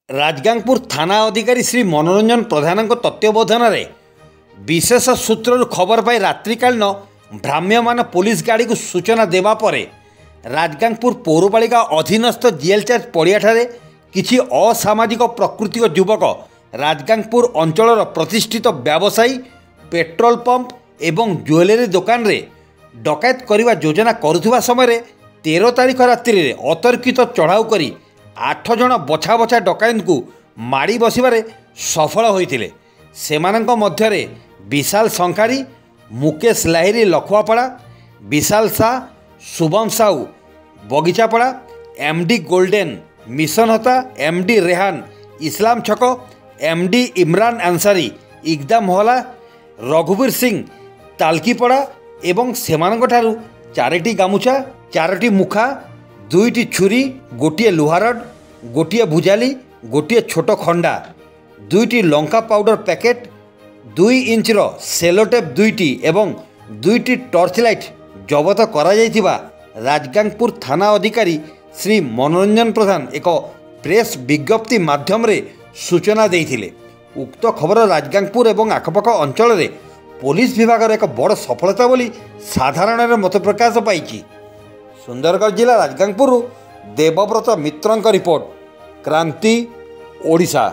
राजगांगपुर थाना अधिकारी श्री मनोरंजन प्रधान तत्वावधान विशेष सूत्र खबर पाई रात्रिकालीन भ्राम्यमान पुलिस गाड़ी को सूचना देवा परे राजगांगपुर पौरपालिका अधीनस्थ जेल चार्ज पड़ियाठारे किछि असामाजिक प्रकृति युवक राजगांगपुर अंचल प्रतिष्ठित व्यवसायी पेट्रोल पंप एवं ज्वेलरी दुकान रे डकायत करने योजना करुवा समय 13 तारीख रात्रि अतर्कित चढ़ाऊ करी 8 जन बछा बछा डकायत को माड़ी बसबारे सफल होइतिले। सेमानंक मध्यरे विशाल शंखारी, मुकेश लाहिरी लखुआपड़ा, विशाल शाह, शुभम साहू बगीचापड़ा, एमडी गोल्डन मिशन होता, एमडी रेहान इस्लाम छक, एमडी इमरान अंसारी इकदा मोहला, रघुवीर सिंह तालकीपड़ा एवं सेमानंकठारु 4टी गामुछा, 4टी मुखा, 2टी छुरी, गोटिए लुहारड, गोटिए भुजाली, गोटिए छोट खंडा, 2टी लंका पाउडर पैकेट, 2 इंचर सेलोटेप 2टी एवं 2टी टर्च लाइट जबत करा जायथिबा राजगांगपुर थाना अधिकारी श्री मनोरंजन प्रधान एक प्रेस विज्ञप्ति माध्यम रे सूचना देइथिले। उक्त खबर राजगांगपुर एवं आखपाख अंचल रे पुलिस विभाग एक बड़ सफलता बोली साधारण मत प्रकाश पाई। सुंदरगढ़ जिला राजगांगपुर देवव्रत मित्रंक रिपोर्ट, क्रांति ओडिशा।